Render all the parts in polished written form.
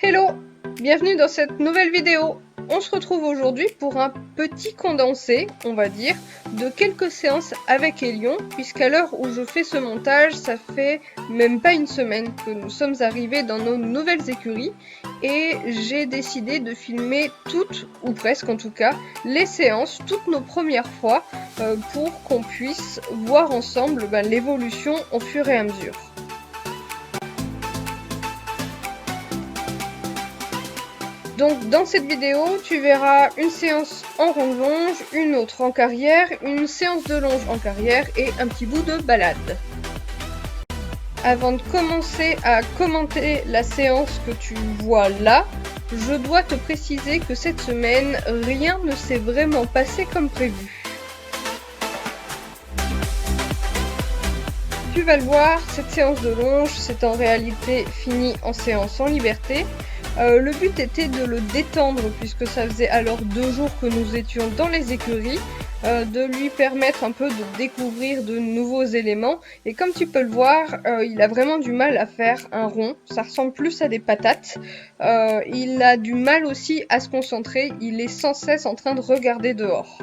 Hello, bienvenue dans cette nouvelle vidéo. On se retrouve aujourd'hui pour un petit condensé, on va dire, de quelques séances avec Elion, puisqu'à l'heure où je fais ce montage, ça fait même pas une semaine que nous sommes arrivés dans nos nouvelles écuries et j'ai décidé de filmer toutes, ou presque en tout cas, les séances, toutes nos premières fois, pour qu'on puisse voir ensemble l'évolution au fur et à mesure. Donc dans cette vidéo, tu verras une séance en ronde-longe, une autre en carrière, une séance de longe en carrière et un petit bout de balade. Avant de commencer à commenter la séance que tu vois là, je dois te préciser que cette semaine, rien ne s'est vraiment passé comme prévu. Tu vas le voir, cette séance de longe, c'est en réalité fini en séance en liberté. Le but était de le détendre puisque ça faisait alors 2 jours que nous étions dans les écuries, de lui permettre un peu de découvrir de nouveaux éléments et comme tu peux le voir, il a vraiment du mal à faire un rond, ça ressemble plus à des patates, il a du mal aussi à se concentrer, il est sans cesse en train de regarder dehors.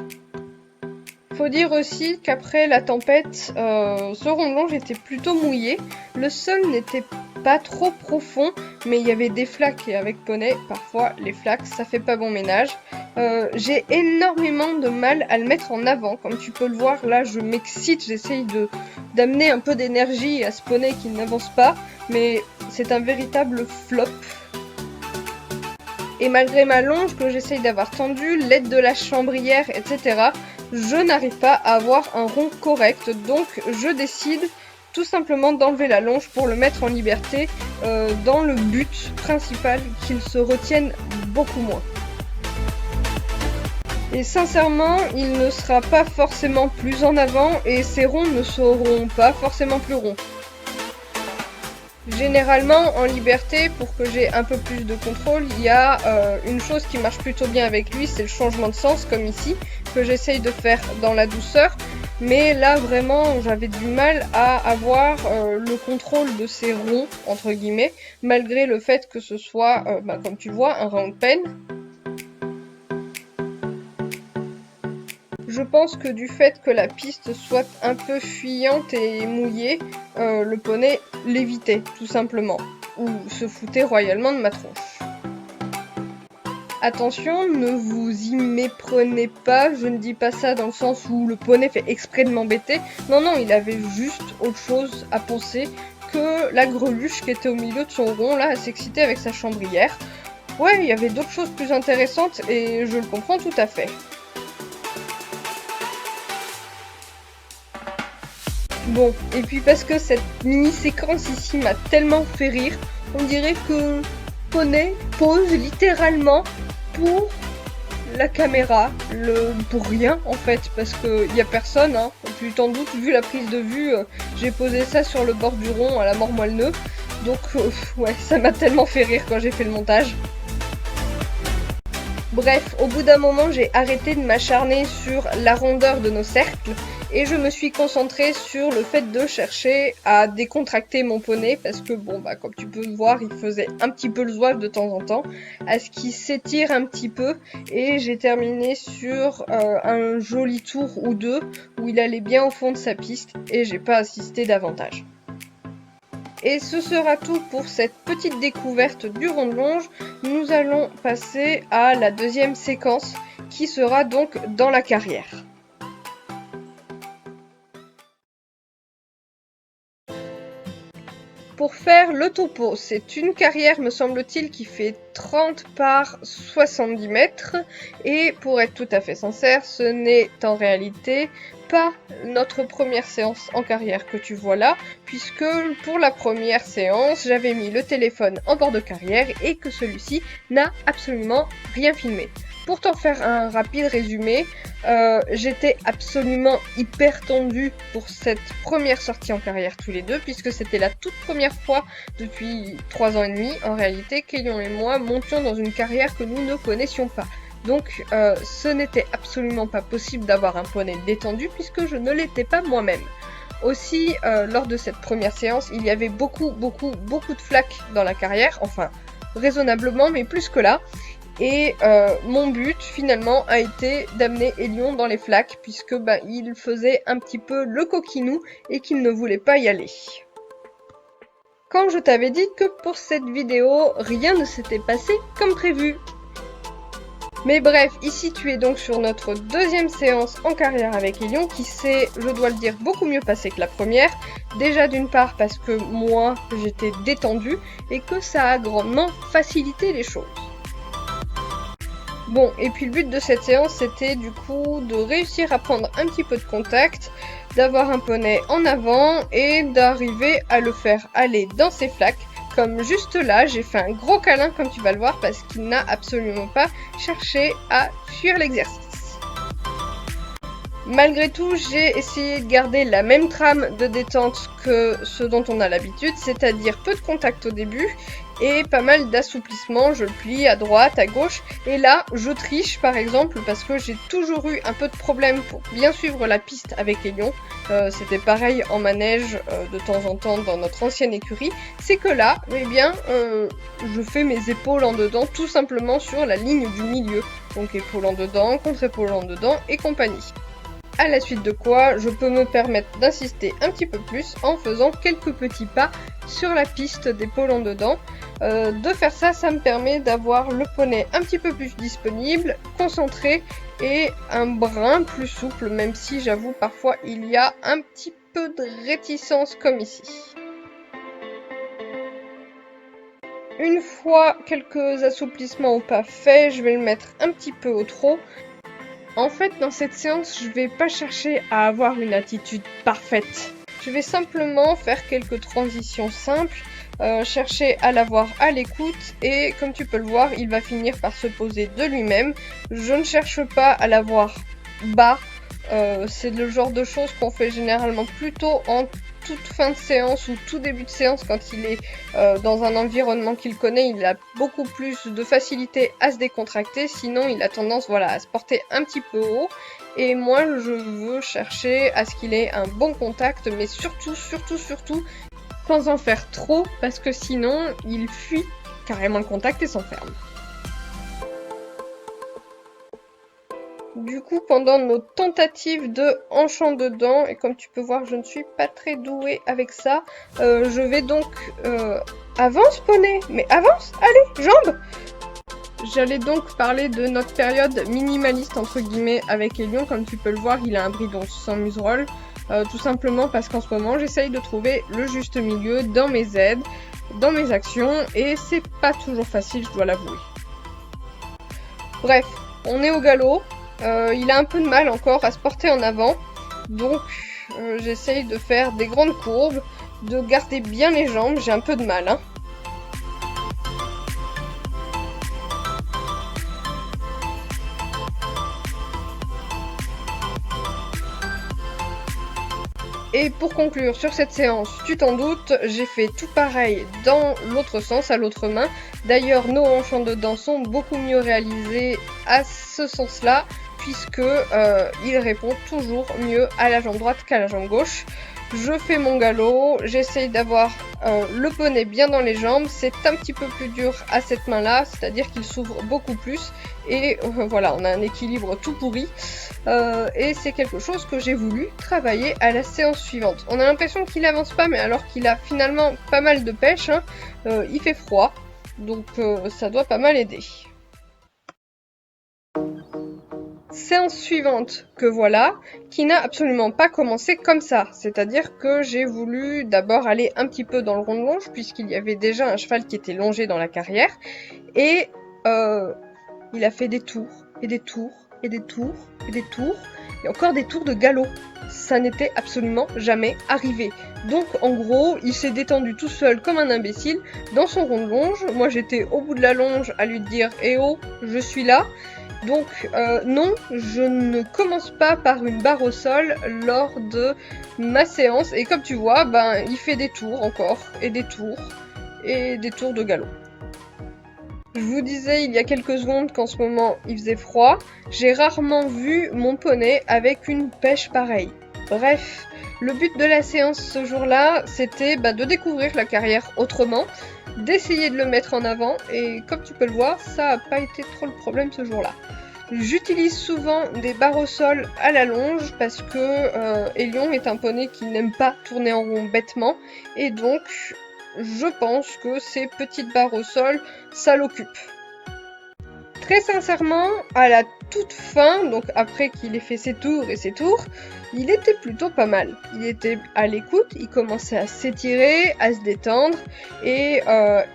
Faut dire aussi qu'après la tempête, ce rond-longe était plutôt mouillé, le sol n'était pas trop profond, mais il y avait des flaques et avec poney, parfois les flaques ça fait pas bon ménage. J'ai énormément de mal à le mettre en avant, comme tu peux le voir là je m'excite, j'essaye d'amener un peu d'énergie à ce poney qui n'avance pas, mais c'est un véritable flop. Et malgré ma longe que j'essaye d'avoir tendue, l'aide de la chambrière, etc., je n'arrive pas à avoir un rond correct, donc je décide tout simplement d'enlever la longe pour le mettre en liberté dans le but principal qu'il se retienne beaucoup moins. Et sincèrement, il ne sera pas forcément plus en avant et ses ronds ne seront pas forcément plus ronds. Généralement, en liberté, pour que j'ai un peu plus de contrôle, il y a une chose qui marche plutôt bien avec lui, c'est le changement de sens, comme ici, que j'essaye de faire dans la douceur. Mais là, vraiment, j'avais du mal à avoir le contrôle de ces ronds, entre guillemets, malgré le fait que ce soit, comme tu vois, un round pen. Je pense que du fait que la piste soit un peu fuyante et mouillée, le poney l'évitait, tout simplement, ou se foutait royalement de ma tronche. Attention, ne vous y méprenez pas, je ne dis pas ça dans le sens où le poney fait exprès de m'embêter. Non, non, il avait juste autre chose à penser que la greluche qui était au milieu de son rond, là, à s'exciter avec sa chambrière. Ouais, il y avait d'autres choses plus intéressantes et je le comprends tout à fait. Bon, et puis parce que cette mini-séquence ici m'a tellement fait rire, on dirait que poney pose littéralement pour la caméra, pour rien en fait, parce qu'il n'y a personne, hein. Tu t'en doutes, vu la prise de vue, j'ai posé ça sur le bord du rond à la mort moelle nœud, donc ouais, ça m'a tellement fait rire quand j'ai fait le montage. Bref, au bout d'un moment, j'ai arrêté de m'acharner sur la rondeur de nos cercles et je me suis concentrée sur le fait de chercher à décontracter mon poney parce que bon, comme tu peux le voir, il faisait un petit peu le zouave de temps en temps, à ce qu'il s'étire un petit peu et j'ai terminé sur un joli tour ou deux où il allait bien au fond de sa piste et j'ai pas assisté davantage. Et ce sera tout pour cette petite découverte du rond-longe. Nous allons passer à la deuxième séquence qui sera donc dans la carrière. Pour faire le topo, c'est une carrière, me semble-t-il, qui fait 30 par 70 mètres. Et pour être tout à fait sincère, ce n'est en réalité pas notre première séance en carrière que tu vois là, puisque pour la première séance, j'avais mis le téléphone en bord de carrière et que celui-ci n'a absolument rien filmé. Pour t'en faire un rapide résumé, j'étais absolument hyper tendue pour cette première sortie en carrière tous les deux, puisque c'était la toute première fois depuis 3 ans et demi, en réalité, qu'Elion et moi montions dans une carrière que nous ne connaissions pas. Donc ce n'était absolument pas possible d'avoir un poney détendu, puisque je ne l'étais pas moi-même. Aussi, lors de cette première séance, il y avait beaucoup de flaques dans la carrière, enfin raisonnablement, mais plus que là. Et mon but finalement a été d'amener Hélion dans les flaques puisque il faisait un petit peu le coquinou et qu'il ne voulait pas y aller. Quand je t'avais dit que pour cette vidéo, rien ne s'était passé comme prévu. Mais bref, ici tu es donc sur notre deuxième séance en carrière avec Hélion qui s'est, je dois le dire, beaucoup mieux passée que la première. Déjà d'une part parce que moi j'étais détendue et que ça a grandement facilité les choses. Bon, et puis le but de cette séance, c'était du coup de réussir à prendre un petit peu de contact, d'avoir un poney en avant et d'arriver à le faire aller dans ses flaques. Comme juste là, j'ai fait un gros câlin comme tu vas le voir parce qu'il n'a absolument pas cherché à fuir l'exercice. Malgré tout, j'ai essayé de garder la même trame de détente que ce dont on a l'habitude, c'est-à-dire peu de contact au début et pas mal d'assouplissement. Je le plie à droite, à gauche, et là, je triche par exemple parce que j'ai toujours eu un peu de problème pour bien suivre la piste avec Hélion. C'était pareil en manège de temps en temps dans notre ancienne écurie. C'est que là, eh bien, je fais mes épaules en dedans tout simplement sur la ligne du milieu. Donc épaule en dedans, contre-épaule en dedans et compagnie. À la suite de quoi, je peux me permettre d'insister un petit peu plus en faisant quelques petits pas sur la piste d'épaule en dedans. De faire ça, ça me permet d'avoir le poney un petit peu plus disponible, concentré et un brin plus souple, même si j'avoue parfois il y a un petit peu de réticence comme ici. Une fois quelques assouplissements au pas faits, je vais le mettre un petit peu au trot. En fait, dans cette séance, je vais pas chercher à avoir une attitude parfaite. Je vais simplement faire quelques transitions simples, chercher à l'avoir à l'écoute et comme tu peux le voir, il va finir par se poser de lui-même. Je ne cherche pas à l'avoir bas, c'est le genre de choses qu'on fait généralement plutôt en toute fin de séance ou tout début de séance quand il est dans un environnement qu'il connaît, il a beaucoup plus de facilité à se décontracter, sinon il a tendance à se porter un petit peu haut. Et moi je veux chercher à ce qu'il ait un bon contact, mais surtout sans en faire trop, parce que sinon il fuit carrément le contact et s'enferme. Du coup, pendant nos tentatives de hanchant dedans, et comme tu peux voir, je ne suis pas très douée avec ça, je vais donc... avance, poney! Mais avance! Allez, jambes! J'allais donc parler de notre période minimaliste, entre guillemets, avec Hélion. Comme tu peux le voir, il a un bridon sans museroll, tout simplement parce qu'en ce moment, j'essaye de trouver le juste milieu dans mes aides, dans mes actions, et c'est pas toujours facile, je dois l'avouer. Bref, on est au galop. Il a un peu de mal encore à se porter en avant, donc j'essaye de faire des grandes courbes, de garder bien les jambes, j'ai un peu de mal, hein. Et pour conclure sur cette séance, tu t'en doutes, j'ai fait tout pareil dans l'autre sens, à l'autre main. D'ailleurs, nos hanches dedans sont beaucoup mieux réalisés à ce sens-là, puisque il répond toujours mieux à la jambe droite qu'à la jambe gauche. Je fais mon galop, j'essaye d'avoir le poney bien dans les jambes, c'est un petit peu plus dur à cette main-là, c'est-à-dire qu'il s'ouvre beaucoup plus, et voilà, on a un équilibre tout pourri, et c'est quelque chose que j'ai voulu travailler à la séance suivante. On a l'impression qu'il avance pas, mais alors qu'il a finalement pas mal de pêche, hein, il fait froid, donc ça doit pas mal aider. Séance suivante que voilà, qui n'a absolument pas commencé comme ça. C'est-à-dire que j'ai voulu d'abord aller un petit peu dans le rond de longe, puisqu'il y avait déjà un cheval qui était longé dans la carrière. Et il a fait des tours, et des tours, et des tours, et des tours, et encore des tours de galop. Ça n'était absolument jamais arrivé. Donc en gros, il s'est détendu tout seul comme un imbécile dans son rond de longe. Moi j'étais au bout de la longe à lui dire « Eh oh, je suis là ». Donc non, je ne commence pas par une barre au sol lors de ma séance. Et comme tu vois, il fait des tours encore, et des tours de galop. Je vous disais il y a quelques secondes qu'en ce moment il faisait froid. J'ai rarement vu mon poney avec une pêche pareille. Bref, le but de la séance ce jour-là, c'était de découvrir la carrière autrement. d'essayer de le mettre en avant et comme tu peux le voir, ça n'a pas été trop le problème ce jour-là. J'utilise souvent des barres au sol à la longe parce que Hélion est un poney qui n'aime pas tourner en rond bêtement et donc je pense que ces petites barres au sol, ça l'occupe. Très sincèrement, à la toute fin, donc après qu'il ait fait ses tours et ses tours, il était plutôt pas mal. Il était à l'écoute, il commençait à s'étirer, à se détendre et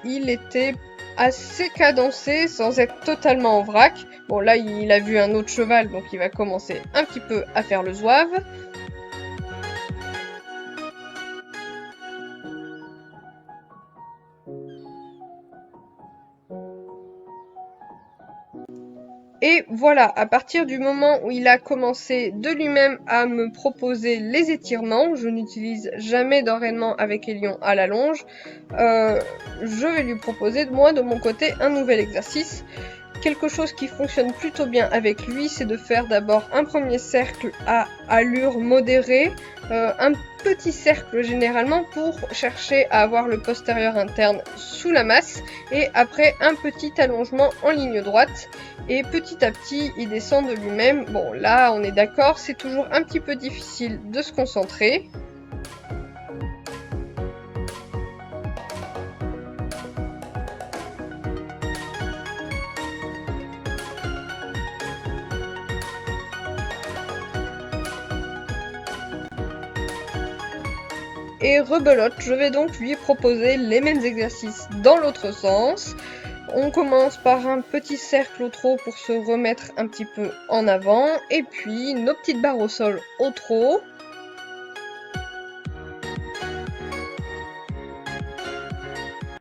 il était assez cadencé sans être totalement en vrac. Bon là il a vu un autre cheval donc il va commencer un petit peu à faire le zouave. Et voilà, à partir du moment où il a commencé de lui-même à me proposer les étirements, je n'utilise jamais d'enraînement avec Hélion à la longe, je vais lui proposer moi de mon côté un nouvel exercice. Quelque chose qui fonctionne plutôt bien avec lui, c'est de faire d'abord un premier cercle à allure modérée, un petit cercle généralement pour chercher à avoir le postérieur interne sous la masse et après un petit allongement en ligne droite et petit à petit il descend de lui-même. Bon là on est d'accord, c'est toujours un petit peu difficile de se concentrer. Et rebelote, je vais donc lui proposer les mêmes exercices dans l'autre sens. On commence par un petit cercle au trot pour se remettre un petit peu en avant, et puis nos petites barres au sol au trot.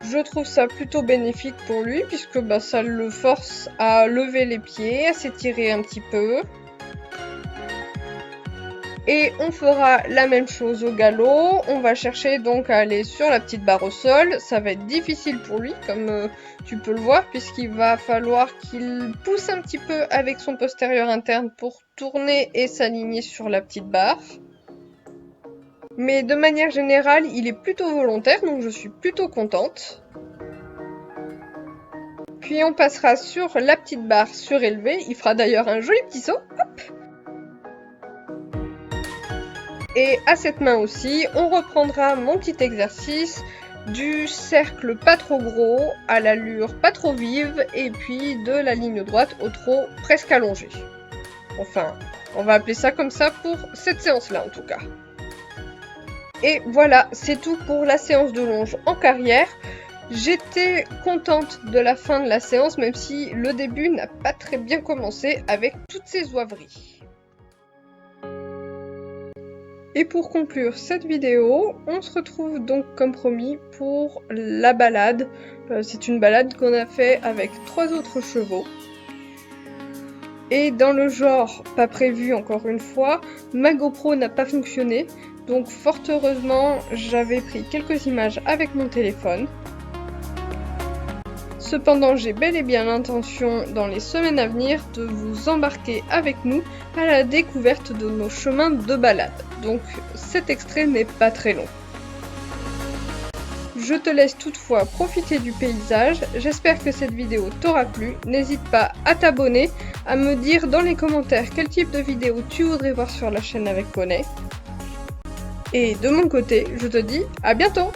Je trouve ça plutôt bénéfique pour lui, puisque ça le force à lever les pieds, à s'étirer un petit peu. Et on fera la même chose au galop, on va chercher donc à aller sur la petite barre au sol, ça va être difficile pour lui comme tu peux le voir puisqu'il va falloir qu'il pousse un petit peu avec son postérieur interne pour tourner et s'aligner sur la petite barre. Mais de manière générale, il est plutôt volontaire donc je suis plutôt contente. Puis on passera sur la petite barre surélevée, il fera d'ailleurs un joli petit saut, hop. Et à cette main aussi, on reprendra mon petit exercice du cercle pas trop gros, à l'allure pas trop vive, et puis de la ligne droite au trot presque allongé. Enfin, on va appeler ça comme ça pour cette séance-là en tout cas. Et voilà, c'est tout pour la séance de longe en carrière. J'étais contente de la fin de la séance, même si le début n'a pas très bien commencé avec toutes ces zouaveries. Et pour conclure cette vidéo, on se retrouve donc comme promis pour la balade. C'est une balade qu'on a fait avec 3 autres chevaux. Et dans le genre pas prévu encore une fois, ma GoPro n'a pas fonctionné. Donc fort heureusement, j'avais pris quelques images avec mon téléphone. Cependant, j'ai bel et bien l'intention, dans les semaines à venir, de vous embarquer avec nous à la découverte de nos chemins de balade. Donc, cet extrait n'est pas très long. Je te laisse toutefois profiter du paysage. J'espère que cette vidéo t'aura plu. N'hésite pas à t'abonner, à me dire dans les commentaires quel type de vidéo tu voudrais voir sur la chaîne avec Poney. Et de mon côté, je te dis à bientôt!